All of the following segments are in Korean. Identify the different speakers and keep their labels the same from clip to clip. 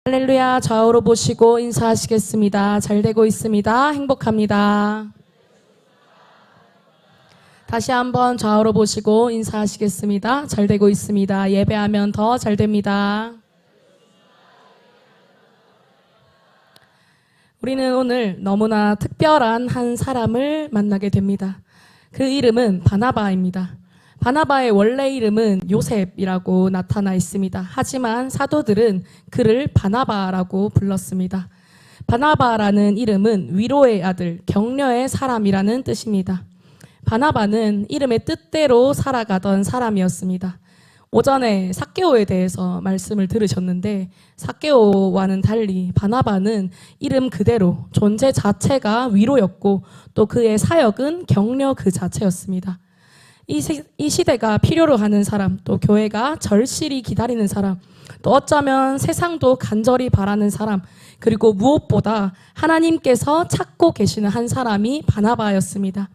Speaker 1: 할렐루야. 좌우로 보시고 인사하시겠습니다. 잘 되고 있습니다. 행복합니다. 다시 한번 좌우로 보시고 인사하시겠습니다. 잘 되고 있습니다. 예배하면 더 잘 됩니다. 우리는 오늘 너무나 특별한 한 사람을 만나게 됩니다. 그 이름은 바나바입니다. 바나바의 원래 이름은 요셉이라고 나타나 있습니다. 하지만 사도들은 그를 바나바라고 불렀습니다. 바나바라는 이름은 위로의 아들, 격려의 사람이라는 뜻입니다. 바나바는 이름의 뜻대로 살아가던 사람이었습니다. 오전에 삭개오에 대해서 말씀을 들으셨는데 삭개오와는 달리 바나바는 이름 그대로 존재 자체가 위로였고 또 그의 사역은 격려 그 자체였습니다. 이 시대가 필요로 하는 사람, 또 교회가 절실히 기다리는 사람, 또 어쩌면 세상도 간절히 바라는 사람, 그리고 무엇보다 하나님께서 찾고 계시는 한 사람이 바나바였습니다.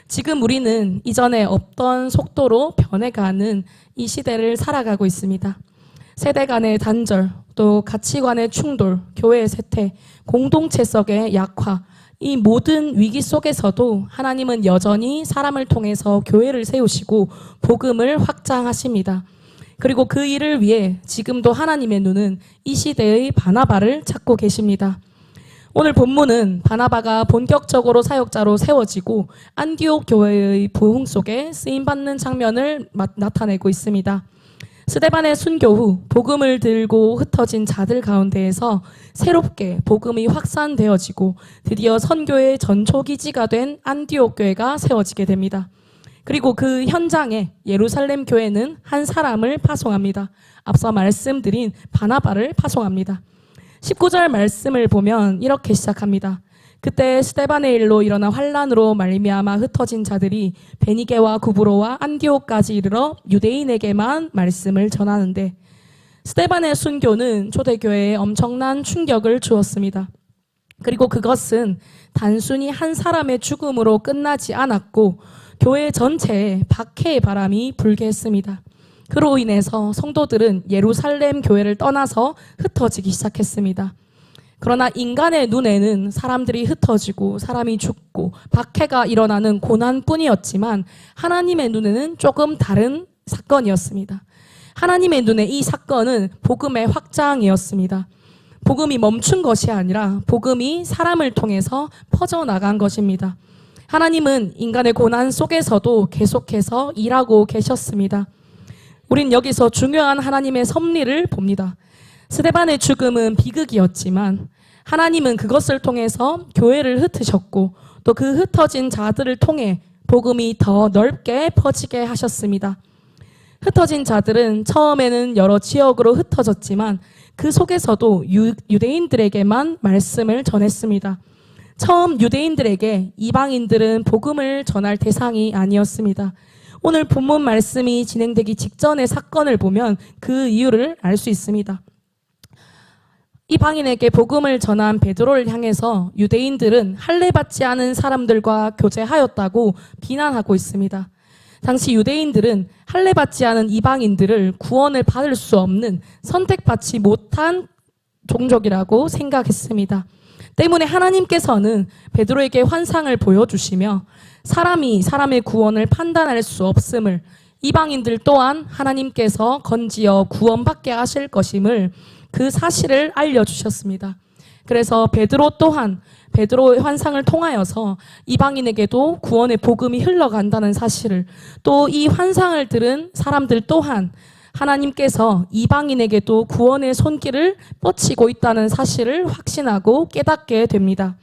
Speaker 1: 지금 우리는 이전에 없던 속도로 변해가는 이 시대를 살아가고 있습니다. 세대 간의 단절, 또 가치관의 충돌, 교회의 쇠퇴, 공동체성의 약화, 이 모든 위기 속에서도 하나님은 여전히 사람을 통해서 교회를 세우시고 복음을 확장하십니다. 그리고 그 일을 위해 지금도 하나님의 눈은 이 시대의 바나바를 찾고 계십니다. 오늘 본문은 바나바가 본격적으로 사역자로 세워지고 안디옥 교회의 부흥 속에 쓰임받는 장면을 나타내고 있습니다. 스데반의 순교 후 복음을 들고 흩어진 자들 가운데에서 새롭게 복음이 확산되어지고 드디어 선교의 전초기지가 된 안디옥 교회가 세워지게 됩니다. 그리고 그 현장에 예루살렘 교회는 한 사람을 파송합니다. 앞서 말씀드린 바나바를 파송합니다. 19절 말씀을 보면 이렇게 시작합니다. 그때 스데반의 일로 일어난 환란으로 말미암아 흩어진 자들이 베니게와 구브로와 안디옥까지 이르러 유대인에게만 말씀을 전하는데 스데반의 순교는 초대교회에 엄청난 충격을 주었습니다. 그리고 그것은 단순히 한 사람의 죽음으로 끝나지 않았고 교회 전체에 박해의 바람이 불게 했습니다. 그로 인해서 성도들은 예루살렘 교회를 떠나서 흩어지기 시작했습니다. 그러나 인간의 눈에는 사람들이 흩어지고 사람이 죽고 박해가 일어나는 고난뿐이었지만 하나님의 눈에는 조금 다른 사건이었습니다. 하나님의 눈에 이 사건은 복음의 확장이었습니다. 복음이 멈춘 것이 아니라 복음이 사람을 통해서 퍼져나간 것입니다. 하나님은 인간의 고난 속에서도 계속해서 일하고 계셨습니다. 우린 여기서 중요한 하나님의 섭리를 봅니다. 스데반의 죽음은 비극이었지만 하나님은 그것을 통해서 교회를 흩으셨고 또 그 흩어진 자들을 통해 복음이 더 넓게 퍼지게 하셨습니다. 흩어진 자들은 처음에는 여러 지역으로 흩어졌지만 그 속에서도 유대인들에게만 말씀을 전했습니다. 처음 유대인들에게 이방인들은 복음을 전할 대상이 아니었습니다. 오늘 본문 말씀이 진행되기 직전의 사건을 보면 그 이유를 알 수 있습니다. 이방인에게 복음을 전한 베드로를 향해서 유대인들은 할례받지 않은 사람들과 교제하였다고 비난하고 있습니다. 당시 유대인들은 할례받지 않은 이방인들을 구원을 받을 수 없는 선택받지 못한 종족이라고 생각했습니다. 때문에 하나님께서는 베드로에게 환상을 보여주시며 사람이 사람의 구원을 판단할 수 없음을, 이방인들 또한 하나님께서 건지어 구원받게 하실 것임을, 그 사실을 알려주셨습니다. 그래서 베드로 또한 베드로의 환상을 통하여서 이방인에게도 구원의 복음이 흘러간다는 사실을, 또 이 환상을 들은 사람들 또한 하나님께서 이방인에게도 구원의 손길을 뻗치고 있다는 사실을 확신하고 깨닫게 됩니다.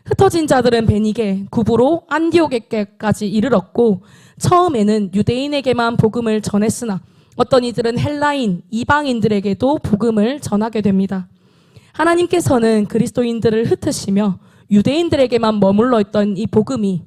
Speaker 1: 흩어진 자들은 베니게, 구브로, 안디옥에게까지 이르렀고 처음에는 유대인에게만 복음을 전했으나 어떤 이들은 헬라인, 이방인들에게도 복음을 전하게 됩니다. 하나님께서는 그리스도인들을 흩으시며 유대인들에게만 머물러 있던 이 복음이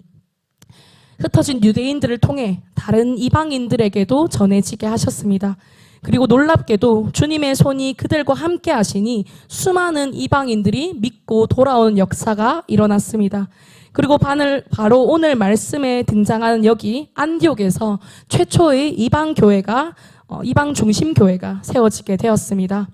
Speaker 1: 흩어진 유대인들을 통해 다른 이방인들에게도 전해지게 하셨습니다. 그리고 놀랍게도 주님의 손이 그들과 함께 하시니 수많은 이방인들이 믿고 돌아오는 역사가 일어났습니다. 그리고 바로 오늘 말씀에 등장하는 여기 안디옥에서 최초의 이방 중심 교회가 세워지게 되었습니다.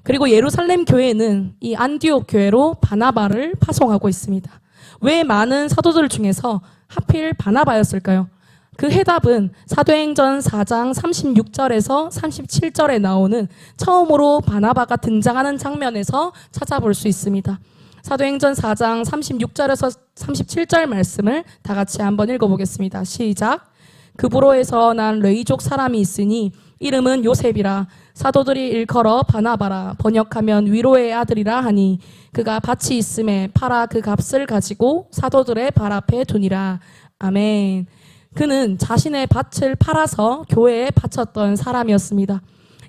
Speaker 1: 그리고 예루살렘 교회는 이 안디옥 교회로 바나바를 파송하고 있습니다. 왜 많은 사도들 중에서 하필 바나바였을까요? 그 해답은 사도행전 4장 36절에서 37절에 나오는 처음으로 바나바가 등장하는 장면에서 찾아볼 수 있습니다. 사도행전 4장 36절에서 37절 말씀을 다 같이 한번 읽어보겠습니다. 시작. 그브로에서 난 레위족 사람이 있으니 이름은 요셉이라 사도들이 일컬어 바나바라 번역하면 위로의 아들이라 하니 그가 밭이 있음에 팔아 그 값을 가지고 사도들의 발 앞에 두니라. 아멘. 그는 자신의 밭을 팔아서 교회에 바쳤던 사람이었습니다.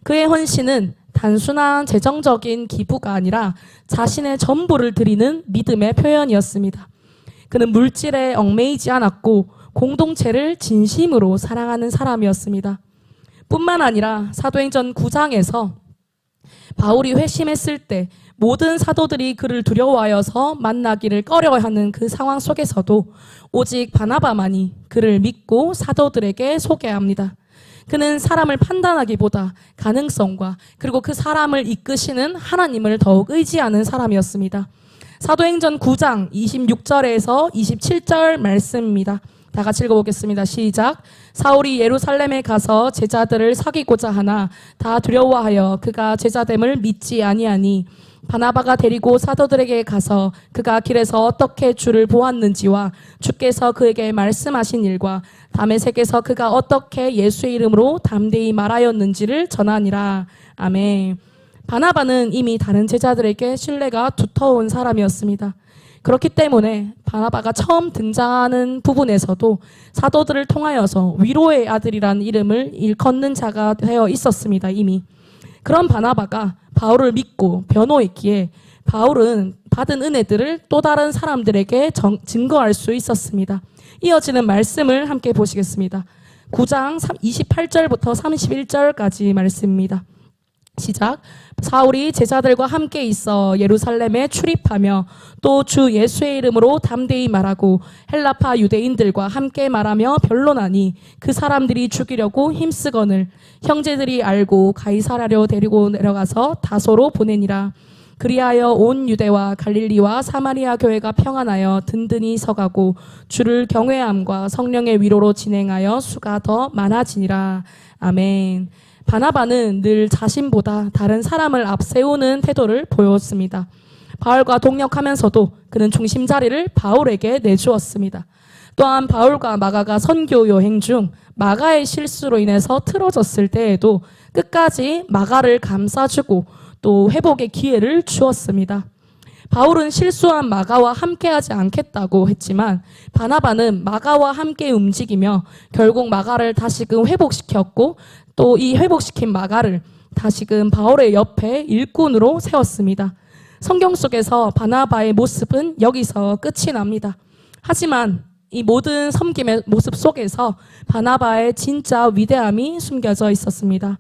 Speaker 1: 그의 헌신은 단순한 재정적인 기부가 아니라 자신의 전부를 드리는 믿음의 표현이었습니다. 그는 물질에 얽매이지 않았고 공동체를 진심으로 사랑하는 사람이었습니다. 뿐만 아니라 사도행전 9장에서 바울이 회심했을 때 모든 사도들이 그를 두려워하여서 만나기를 꺼려하는 그 상황 속에서도 오직 바나바만이 그를 믿고 사도들에게 소개합니다. 그는 사람을 판단하기보다 가능성과 그리고 그 사람을 이끄시는 하나님을 더욱 의지하는 사람이었습니다. 사도행전 9장 26절에서 27절 말씀입니다. 다 같이 읽어보겠습니다. 시작. 사울이 예루살렘에 가서 제자들을 사귀고자 하나 다 두려워하여 그가 제자됨을 믿지 아니하니 바나바가 데리고 사도들에게 가서 그가 길에서 어떻게 주를 보았는지와 주께서 그에게 말씀하신 일과 다메섹에서 그가 어떻게 예수의 이름으로 담대히 말하였는지를 전하니라. 아멘. 바나바는 이미 다른 제자들에게 신뢰가 두터운 사람이었습니다. 그렇기 때문에 바나바가 처음 등장하는 부분에서도 사도들을 통하여서 위로의 아들이라는 이름을 일컫는 자가 되어 있었습니다. 이미. 그런 바나바가 바울을 믿고 변호했기에 바울은 받은 은혜들을 또 다른 사람들에게 증거할 수 있었습니다. 이어지는 말씀을 함께 보시겠습니다. 9장 28절부터 31절까지 말씀입니다. 시작. 사울이 제자들과 함께 있어 예루살렘에 출입하며 또 주 예수의 이름으로 담대히 말하고 헬라파 유대인들과 함께 말하며 변론하니 그 사람들이 죽이려고 힘쓰거늘 형제들이 알고 가이사랴로 데리고 내려가서 다소로 보내니라. 그리하여 온 유대와 갈릴리와 사마리아 교회가 평안하여 든든히 서가고 주를 경외함과 성령의 위로로 진행하여 수가 더 많아지니라. 아멘. 바나바는 늘 자신보다 다른 사람을 앞세우는 태도를 보였습니다. 바울과 동역하면서도 그는 중심 자리를 바울에게 내주었습니다. 또한 바울과 마가가 선교 여행 중 마가의 실수로 인해서 틀어졌을 때에도 끝까지 마가를 감싸주고 또 회복의 기회를 주었습니다. 바울은 실수한 마가와 함께하지 않겠다고 했지만 바나바는 마가와 함께 움직이며 결국 마가를 다시금 회복시켰고 또 이 회복시킨 마가를 다시금 바울의 옆에 일꾼으로 세웠습니다. 성경 속에서 바나바의 모습은 여기서 끝이 납니다. 하지만 이 모든 섬김의 모습 속에서 바나바의 진짜 위대함이 숨겨져 있었습니다.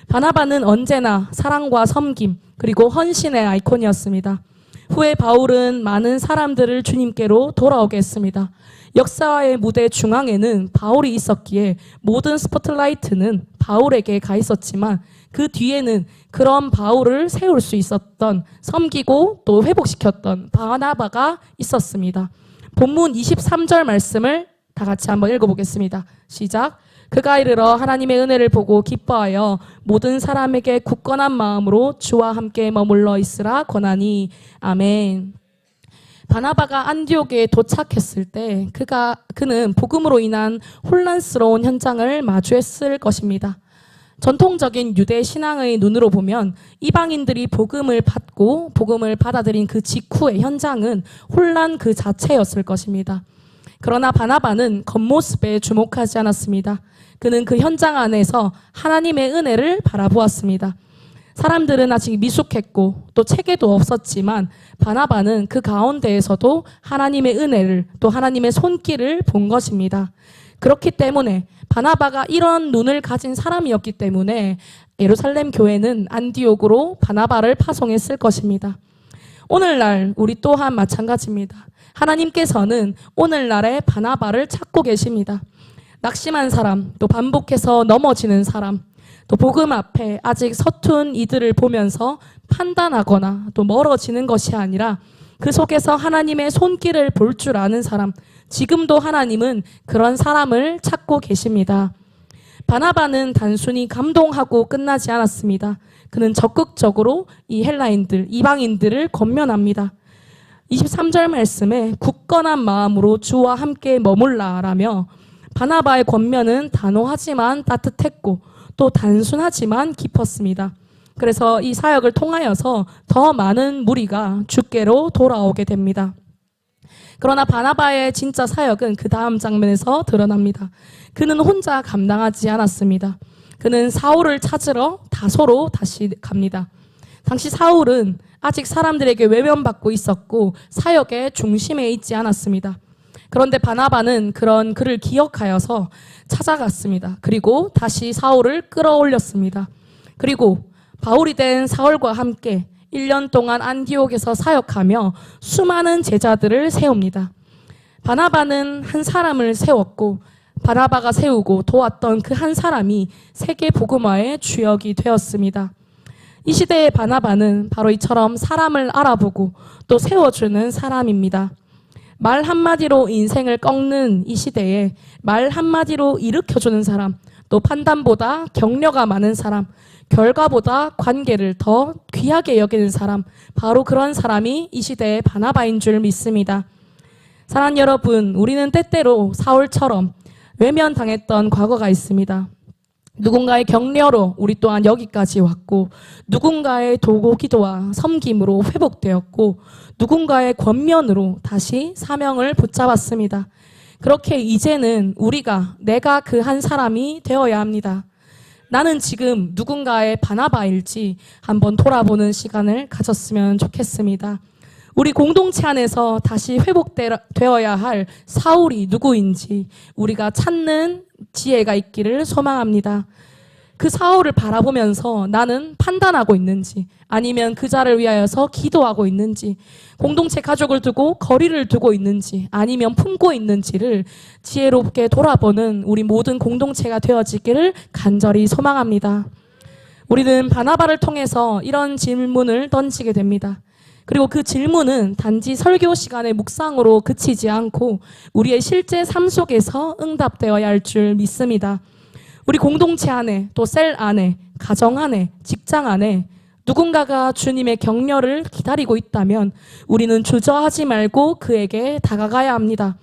Speaker 1: 바나바는 언제나 사랑과 섬김 그리고 헌신의 아이콘이었습니다. 후에 바울은 많은 사람들을 주님께로 돌아오게 했습니다. 역사의 무대 중앙에는 바울이 있었기에 모든 스포트라이트는 바울에게 가 있었지만 그 뒤에는 그런 바울을 세울 수 있었던 섬기고 또 회복시켰던 바나바가 있었습니다. 본문 23절 말씀을 다 같이 한번 읽어보겠습니다. 시작. 그가 이르러 하나님의 은혜를 보고 기뻐하여 모든 사람에게 굳건한 마음으로 주와 함께 머물러 있으라 권하니. 아멘. 바나바가 안디옥에 도착했을 때 그는 복음으로 인한 혼란스러운 현장을 마주했을 것입니다. 전통적인 유대 신앙의 눈으로 보면 이방인들이 복음을 받고 복음을 받아들인 그 직후의 현장은 혼란 그 자체였을 것입니다. 그러나 바나바는 겉모습에 주목하지 않았습니다. 그는 그 현장 안에서 하나님의 은혜를 바라보았습니다. 사람들은 아직 미숙했고 또 체계도 없었지만 바나바는 그 가운데에서도 하나님의 은혜를 또 하나님의 손길을 본 것입니다. 그렇기 때문에 바나바가 이런 눈을 가진 사람이었기 때문에 예루살렘 교회는 안디옥으로 바나바를 파송했을 것입니다. 오늘날 우리 또한 마찬가지입니다. 하나님께서는 오늘날의 바나바를 찾고 계십니다. 낙심한 사람, 또 반복해서 넘어지는 사람, 또 복음 앞에 아직 서툰 이들을 보면서 판단하거나 또 멀어지는 것이 아니라 그 속에서 하나님의 손길을 볼 줄 아는 사람, 지금도 하나님은 그런 사람을 찾고 계십니다. 바나바는 단순히 감동하고 끝나지 않았습니다. 그는 적극적으로 이 헬라인들, 이방인들을 권면합니다. 23절 말씀에 굳건한 마음으로 주와 함께 머물라라며 바나바의 권면은 단호하지만 따뜻했고 또 단순하지만 깊었습니다. 그래서 이 사역을 통하여서 더 많은 무리가 주께로 돌아오게 됩니다. 그러나 바나바의 진짜 사역은 그 다음 장면에서 드러납니다. 그는 혼자 감당하지 않았습니다. 그는 사울을 찾으러 다소로 다시 갑니다. 당시 사울은 아직 사람들에게 외면받고 있었고 사역의 중심에 있지 않았습니다. 그런데 바나바는 그런 그를 기억하여서 찾아갔습니다. 그리고 다시 사울을 끌어올렸습니다. 그리고 바울이 된 사울과 함께 1년 동안 안디옥에서 사역하며 수많은 제자들을 세웁니다. 바나바는 한 사람을 세웠고 바나바가 세우고 도왔던 그 한 사람이 세계 복음화의 주역이 되었습니다. 이 시대의 바나바는 바로 이처럼 사람을 알아보고 또 세워주는 사람입니다. 말 한마디로 인생을 꺾는 이 시대에 말 한마디로 일으켜주는 사람, 또 판단보다 격려가 많은 사람, 결과보다 관계를 더 귀하게 여기는 사람, 바로 그런 사람이 이 시대의 바나바인 줄 믿습니다. 사랑하는 여러분, 우리는 때때로 사울처럼 외면당했던 과거가 있습니다. 누군가의 격려로 우리 또한 여기까지 왔고, 누군가의 도고 기도와 섬김으로 회복되었고, 누군가의 권면으로 다시 사명을 붙잡았습니다. 그렇게 이제는 내가 그 한 사람이 되어야 합니다. 나는 지금 누군가의 바나바일지 한번 돌아보는 시간을 가졌으면 좋겠습니다. 우리 공동체 안에서 다시 회복되어야 할 사울이 누구인지 우리가 찾는 지혜가 있기를 소망합니다. 그 사울을 바라보면서 나는 판단하고 있는지 아니면 그 자를 위하여서 기도하고 있는지 공동체 가족을 두고 거리를 두고 있는지 아니면 품고 있는지를 지혜롭게 돌아보는 우리 모든 공동체가 되어지기를 간절히 소망합니다. 우리는 바나바를 통해서 이런 질문을 던지게 됩니다. 그리고 그 질문은 단지 설교 시간의 묵상으로 그치지 않고 우리의 실제 삶 속에서 응답되어야 할 줄 믿습니다. 우리 공동체 안에, 또 셀 안에, 가정 안에, 직장 안에 누군가가 주님의 격려를 기다리고 있다면 우리는 주저하지 말고 그에게 다가가야 합니다.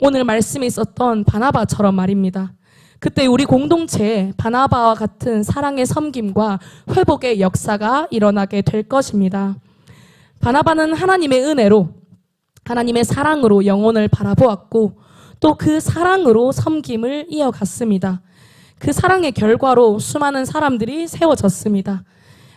Speaker 1: 오늘 말씀에 있었던 바나바처럼 말입니다. 그때 우리 공동체에 바나바와 같은 사랑의 섬김과 회복의 역사가 일어나게 될 것입니다. 바나바는 하나님의 은혜로, 하나님의 사랑으로 영혼을 바라보았고 또 그 사랑으로 섬김을 이어갔습니다. 그 사랑의 결과로 수많은 사람들이 세워졌습니다.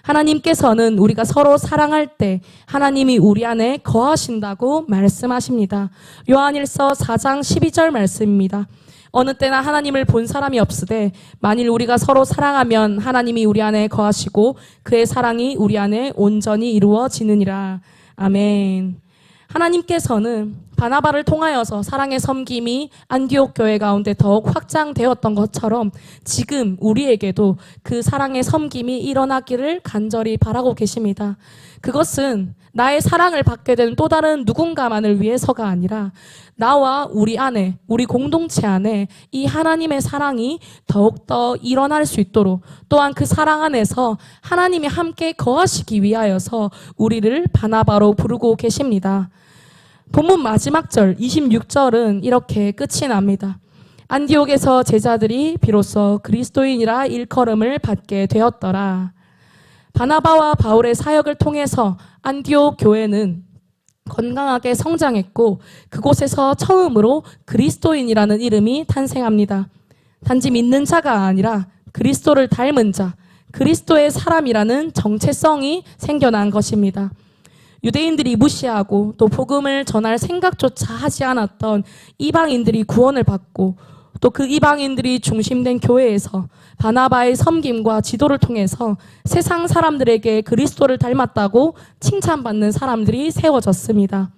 Speaker 1: 하나님께서는 우리가 서로 사랑할 때 하나님이 우리 안에 거하신다고 말씀하십니다. 요한일서 4장 12절 말씀입니다. 어느 때나 하나님을 본 사람이 없으되 만일 우리가 서로 사랑하면 하나님이 우리 안에 거하시고 그의 사랑이 우리 안에 온전히 이루어지느니라. 아멘. 하나님께서는 바나바를 통하여서 사랑의 섬김이 안디옥 교회 가운데 더욱 확장되었던 것처럼 지금 우리에게도 그 사랑의 섬김이 일어나기를 간절히 바라고 계십니다. 그것은 나의 사랑을 받게 된 또 다른 누군가만을 위해서가 아니라 나와 우리 안에, 우리 공동체 안에 이 하나님의 사랑이 더욱더 일어날 수 있도록 또한 그 사랑 안에서 하나님이 함께 거하시기 위하여서 우리를 바나바로 부르고 계십니다. 본문 마지막 절 26절은 이렇게 끝이 납니다. 안디옥에서 제자들이 비로소 그리스도인이라 일컬음을 받게 되었더라. 바나바와 바울의 사역을 통해서 안디옥 교회는 건강하게 성장했고 그곳에서 처음으로 그리스도인이라는 이름이 탄생합니다. 단지 믿는 자가 아니라 그리스도를 닮은 자, 그리스도의 사람이라는 정체성이 생겨난 것입니다. 유대인들이 무시하고 또 복음을 전할 생각조차 하지 않았던 이방인들이 구원을 받고 또 그 이방인들이 중심된 교회에서 바나바의 섬김과 지도를 통해서 세상 사람들에게 그리스도를 닮았다고 칭찬받는 사람들이 세워졌습니다.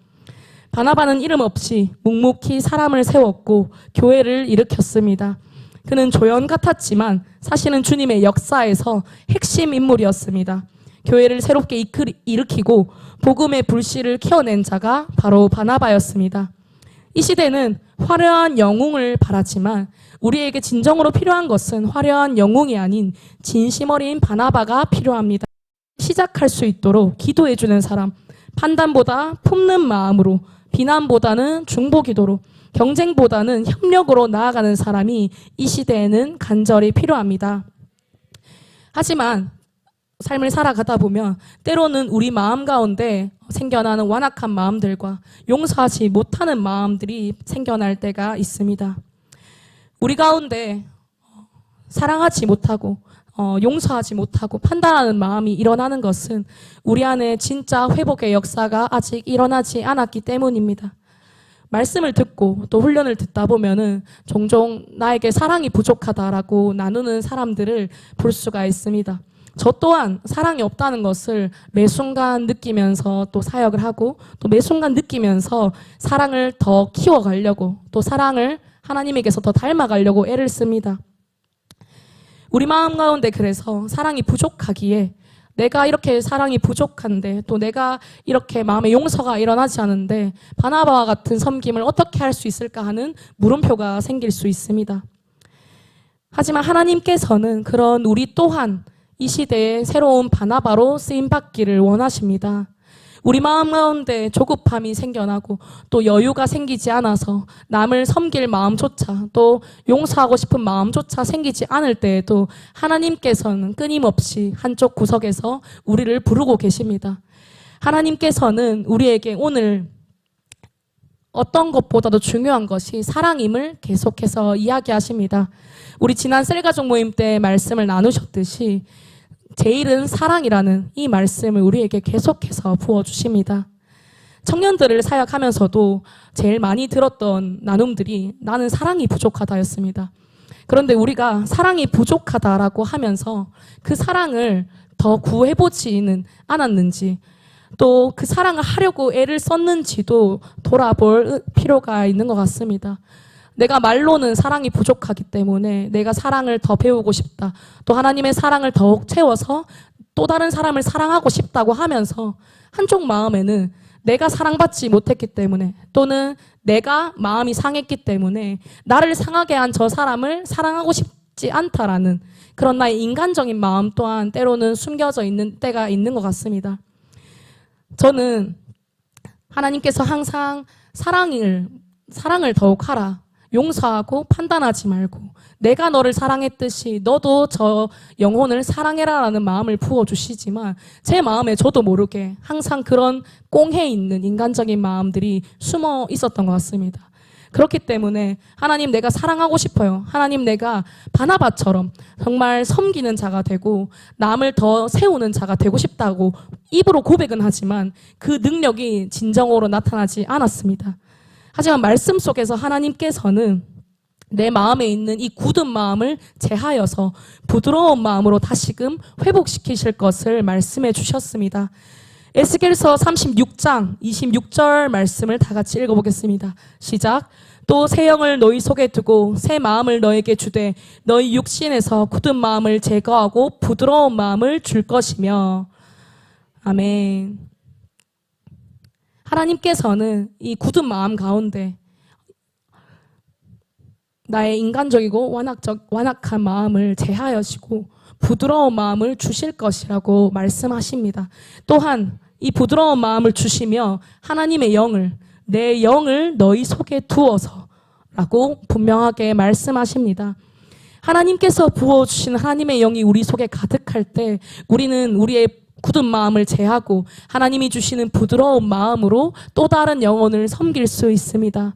Speaker 1: 바나바는 이름 없이 묵묵히 사람을 세웠고 교회를 일으켰습니다. 그는 조연 같았지만 사실은 주님의 역사에서 핵심 인물이었습니다. 교회를 새롭게 일으키고 복음의 불씨를 키워낸 자가 바로 바나바였습니다. 이 시대는 화려한 영웅을 바라지만 우리에게 진정으로 필요한 것은 화려한 영웅이 아닌 진심 어린 바나바가 필요합니다. 시작할 수 있도록 기도해주는 사람, 판단보다 품는 마음으로, 비난보다는 중보 기도로, 경쟁보다는 협력으로 나아가는 사람이 이 시대에는 간절히 필요합니다. 하지만 삶을 살아가다 보면 때로는 우리 마음 가운데 생겨나는 완악한 마음들과 용서하지 못하는 마음들이 생겨날 때가 있습니다. 우리 가운데 사랑하지 못하고 용서하지 못하고 판단하는 마음이 일어나는 것은 우리 안에 진짜 회복의 역사가 아직 일어나지 않았기 때문입니다. 말씀을 듣고 또 훈련을 듣다 보면은 종종 나에게 사랑이 부족하다라고 나누는 사람들을 볼 수가 있습니다. 저 또한 사랑이 없다는 것을 매 순간 느끼면서 또 사역을 하고 또 매 순간 느끼면서 사랑을 더 키워가려고 또 사랑을 하나님에게서 더 닮아가려고 애를 씁니다. 우리 마음 가운데 그래서 사랑이 부족하기에 내가 이렇게 사랑이 부족한데 또 내가 이렇게 마음에 용서가 일어나지 않은데 바나바와 같은 섬김을 어떻게 할 수 있을까 하는 물음표가 생길 수 있습니다. 하지만 하나님께서는 그런 우리 또한 이 시대에 새로운 바나바로 쓰임받기를 원하십니다. 우리 마음 가운데 조급함이 생겨나고 또 여유가 생기지 않아서 남을 섬길 마음조차 또 용서하고 싶은 마음조차 생기지 않을 때에도 하나님께서는 끊임없이 한쪽 구석에서 우리를 부르고 계십니다. 하나님께서는 우리에게 오늘 어떤 것보다도 중요한 것이 사랑임을 계속해서 이야기하십니다. 우리 지난 셀가족 모임 때 말씀을 나누셨듯이 제일은 사랑이라는 이 말씀을 우리에게 계속해서 부어주십니다. 청년들을 사역하면서도 제일 많이 들었던 나눔들이 나는 사랑이 부족하다였습니다. 그런데 우리가 사랑이 부족하다라고 하면서 그 사랑을 더 구해보지는 않았는지 또 그 사랑을 하려고 애를 썼는지도 돌아볼 필요가 있는 것 같습니다. 내가 말로는 사랑이 부족하기 때문에 내가 사랑을 더 배우고 싶다. 또 하나님의 사랑을 더욱 채워서 또 다른 사람을 사랑하고 싶다고 하면서 한쪽 마음에는 내가 사랑받지 못했기 때문에 또는 내가 마음이 상했기 때문에 나를 상하게 한 저 사람을 사랑하고 싶지 않다라는 그런 나의 인간적인 마음 또한 때로는 숨겨져 있는 때가 있는 것 같습니다. 저는 하나님께서 항상 사랑을 더욱 하라. 용서하고 판단하지 말고 내가 너를 사랑했듯이 너도 저 영혼을 사랑해라라는 마음을 부어주시지만 제 마음에 저도 모르게 항상 그런 꽁해 있는 인간적인 마음들이 숨어 있었던 것 같습니다. 그렇기 때문에 하나님 내가 사랑하고 싶어요. 하나님 내가 바나바처럼 정말 섬기는 자가 되고 남을 더 세우는 자가 되고 싶다고 입으로 고백은 하지만 그 능력이 진정으로 나타나지 않았습니다. 하지만 말씀 속에서 하나님께서는 내 마음에 있는 이 굳은 마음을 제하여서 부드러운 마음으로 다시금 회복시키실 것을 말씀해 주셨습니다. 에스겔서 36장 26절 말씀을 다 같이 읽어보겠습니다. 시작. 또 새 영을 너희 속에 두고 새 마음을 너에게 주되 너희 육신에서 굳은 마음을 제거하고 부드러운 마음을 줄 것이며. 아멘. 하나님께서는 이 굳은 마음 가운데 나의 인간적이고 완악한 마음을 제하여시고 부드러운 마음을 주실 것이라고 말씀하십니다. 또한 이 부드러운 마음을 주시며 하나님의 영을 내 영을 너희 속에 두어서 라고 분명하게 말씀하십니다. 하나님께서 부어주신 하나님의 영이 우리 속에 가득할 때 우리는 우리의 굳은 마음을 제하고 하나님이 주시는 부드러운 마음으로 또 다른 영혼을 섬길 수 있습니다.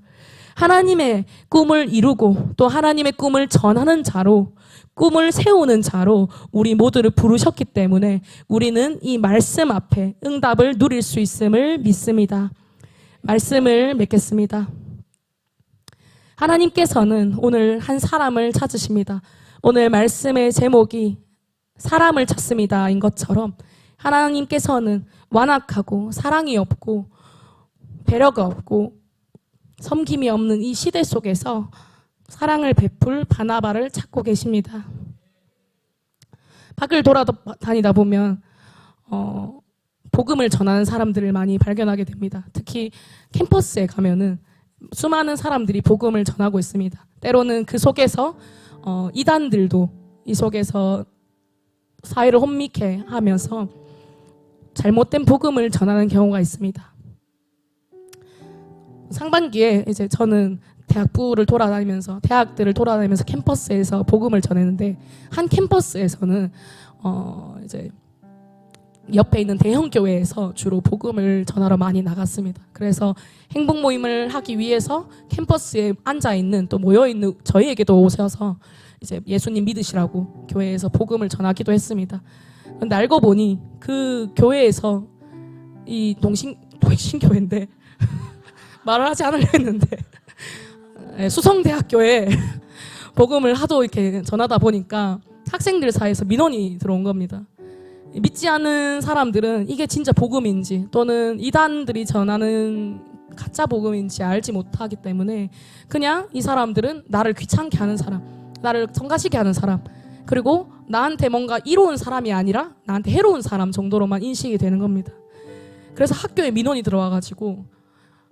Speaker 1: 하나님의 꿈을 이루고 또 하나님의 꿈을 전하는 자로 꿈을 세우는 자로 우리 모두를 부르셨기 때문에 우리는 이 말씀 앞에 응답을 누릴 수 있음을 믿습니다. 말씀을 맺겠습니다. 하나님께서는 오늘 한 사람을 찾으십니다. 오늘 말씀의 제목이 사람을 찾습니다인 것처럼 하나님께서는 완악하고 사랑이 없고 배려가 없고 섬김이 없는 이 시대 속에서 사랑을 베풀 바나바를 찾고 계십니다. 밖을 돌아다니다 보면 복음을 전하는 사람들을 많이 발견하게 됩니다. 특히 캠퍼스에 가면은 수많은 사람들이 복음을 전하고 있습니다. 때로는 그 속에서 이단들도 이 속에서 사회를 혼미케 하면서 잘못된 복음을 전하는 경우가 있습니다. 상반기에 이제 저는 대학들을 돌아다니면서 캠퍼스에서 복음을 전했는데, 한 캠퍼스에서는 이제 옆에 있는 대형 교회에서 주로 복음을 전하러 많이 나갔습니다. 그래서 행복 모임을 하기 위해서 캠퍼스에 앉아 있는 또 모여 있는 저희에게도 오셔서 이제 예수님 믿으시라고 교회에서 복음을 전하기도 했습니다. 근데 알고 보니 그 교회에서 이 동신교회인데 말을 하지 않으려 했는데 수성대학교에 복음을 하도 이렇게 전하다 보니까 학생들 사이에서 민원이 들어온 겁니다. 믿지 않는 사람들은 이게 진짜 복음인지 또는 이단들이 전하는 가짜 복음인지 알지 못하기 때문에 그냥 이 사람들은 나를 귀찮게 하는 사람, 나를 성가시게 하는 사람, 그리고 나한테 뭔가 이로운 사람이 아니라 나한테 해로운 사람 정도로만 인식이 되는 겁니다. 그래서 학교에 민원이 들어와가지고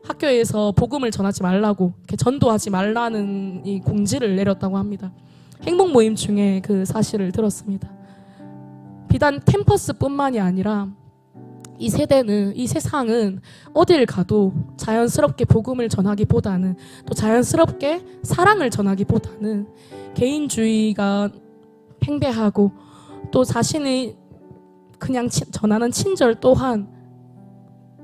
Speaker 1: 학교에서 복음을 전하지 말라고, 이렇게 전도하지 말라는 이 공지를 내렸다고 합니다. 행복 모임 중에 그 사실을 들었습니다. 비단 캠퍼스뿐만이 아니라 이 세상은 어딜 가도 자연스럽게 복음을 전하기보다는, 또 자연스럽게 사랑을 전하기보다는 개인주의가 팽배하고 또 자신이 그냥 전하는 친절 또한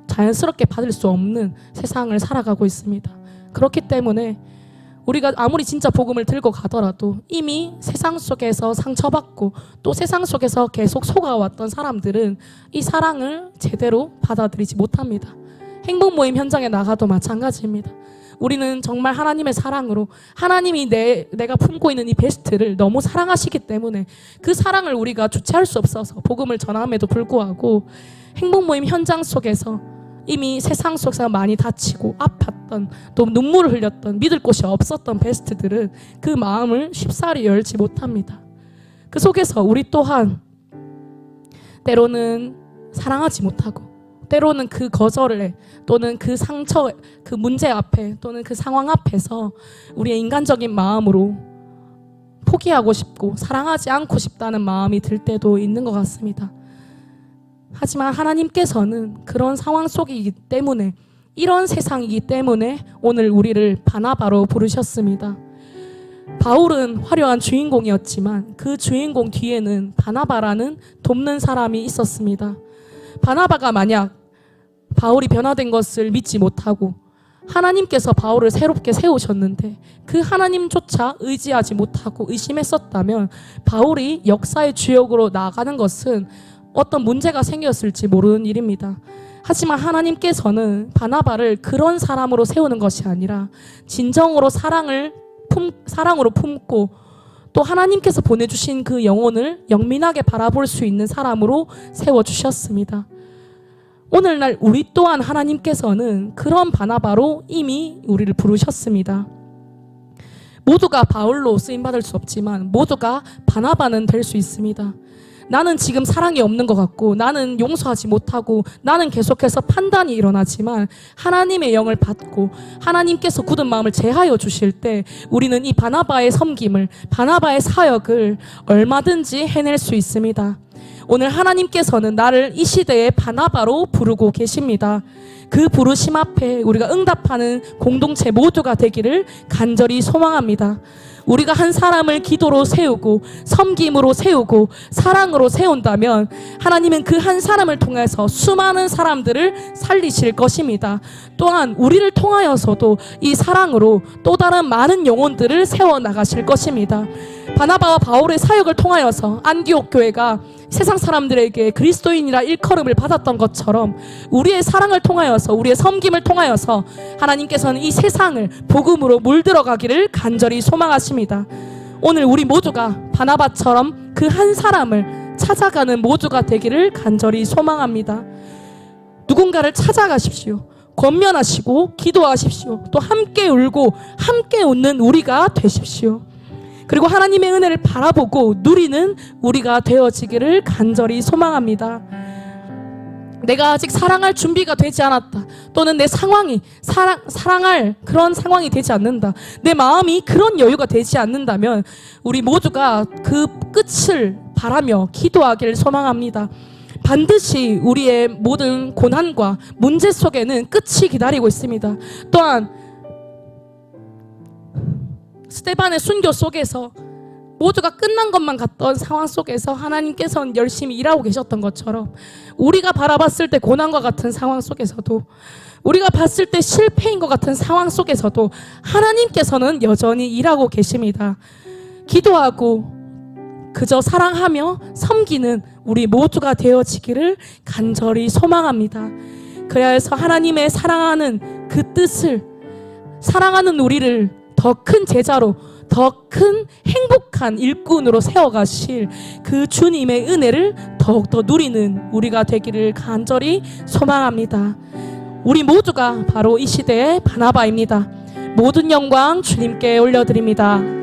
Speaker 1: 자연스럽게 받을 수 없는 세상을 살아가고 있습니다. 그렇기 때문에 우리가 아무리 진짜 복음을 들고 가더라도 이미 세상 속에서 상처받고 또 세상 속에서 계속 속아왔던 사람들은 이 사랑을 제대로 받아들이지 못합니다. 행복 모임 현장에 나가도 마찬가지입니다. 우리는 정말 하나님의 사랑으로 하나님이 내가 품고 있는 이 베스트를 너무 사랑하시기 때문에 그 사랑을 우리가 주체할 수 없어서 복음을 전함에도 불구하고 행복 모임 현장 속에서 이미 세상 속에서 많이 다치고 아팠던, 또 눈물을 흘렸던, 믿을 곳이 없었던 베스트들은 그 마음을 쉽사리 열지 못합니다. 그 속에서 우리 또한 때로는 사랑하지 못하고, 때로는 그 거절에 또는 그 상처, 그 문제 앞에 또는 그 상황 앞에서 우리의 인간적인 마음으로 포기하고 싶고 사랑하지 않고 싶다는 마음이 들 때도 있는 것 같습니다. 하지만 하나님께서는 그런 상황 속이기 때문에, 이런 세상이기 때문에 오늘 우리를 바나바로 부르셨습니다. 바울은 화려한 주인공이었지만 그 주인공 뒤에는 바나바라는 돕는 사람이 있었습니다. 바나바가 만약 바울이 변화된 것을 믿지 못하고 하나님께서 바울을 새롭게 세우셨는데 그 하나님조차 의지하지 못하고 의심했었다면 바울이 역사의 주역으로 나가는 것은 어떤 문제가 생겼을지 모르는 일입니다. 하지만 하나님께서는 바나바를 그런 사람으로 세우는 것이 아니라 진정으로 사랑으로 품고 또 하나님께서 보내주신 그 영혼을 영민하게 바라볼 수 있는 사람으로 세워주셨습니다. 오늘날 우리 또한 하나님께서는 그런 바나바로 이미 우리를 부르셨습니다. 모두가 바울로 쓰임받을 수 없지만 모두가 바나바는 될 수 있습니다. 나는 지금 사랑이 없는 것 같고 나는 용서하지 못하고 나는 계속해서 판단이 일어나지만 하나님의 영을 받고 하나님께서 굳은 마음을 제하여 주실 때 우리는 이 바나바의 섬김을, 바나바의 사역을 얼마든지 해낼 수 있습니다. 오늘 하나님께서는 나를 이 시대의 바나바로 부르고 계십니다. 그 부르심 앞에 우리가 응답하는 공동체 모두가 되기를 간절히 소망합니다. 우리가 한 사람을 기도로 세우고 섬김으로 세우고 사랑으로 세운다면 하나님은 그 한 사람을 통해서 수많은 사람들을 살리실 것입니다. 또한 우리를 통하여서도 이 사랑으로 또 다른 많은 영혼들을 세워나가실 것입니다. 바나바와 바울의 사역을 통하여서 안디옥 교회가 세상 사람들에게 그리스도인이라 일컬음을 받았던 것처럼 우리의 사랑을 통하여서, 우리의 섬김을 통하여서 하나님께서는 이 세상을 복음으로 물들어가기를 간절히 소망하십니다. 오늘 우리 모두가 바나바처럼 그 한 사람을 찾아가는 모두가 되기를 간절히 소망합니다. 누군가를 찾아가십시오. 권면하시고 기도하십시오. 또 함께 울고 함께 웃는 우리가 되십시오. 그리고 하나님의 은혜를 바라보고 누리는 우리가 되어지기를 간절히 소망합니다. 내가 아직 사랑할 준비가 되지 않았다, 또는 내 상황이 사랑할 그런 상황이 되지 않는다, 내 마음이 그런 여유가 되지 않는다면 우리 모두가 그 끝을 바라며 기도하기를 소망합니다. 반드시 우리의 모든 고난과 문제 속에는 끝이 기다리고 있습니다. 또한 스데반의 순교 속에서 모두가 끝난 것만 같던 상황 속에서 하나님께서는 열심히 일하고 계셨던 것처럼 우리가 바라봤을 때 고난과 같은 상황 속에서도, 우리가 봤을 때 실패인 것 같은 상황 속에서도 하나님께서는 여전히 일하고 계십니다. 기도하고 그저 사랑하며 섬기는 우리 모두가 되어지기를 간절히 소망합니다. 그래야 해서 하나님의 사랑하는 그 뜻을, 사랑하는 우리를 더 큰 제자로, 더 큰 행복한 일꾼으로 세워가실 그 주님의 은혜를 더욱더 누리는 우리가 되기를 간절히 소망합니다. 우리 모두가 바로 이 시대의 바나바입니다. 모든 영광 주님께 올려드립니다.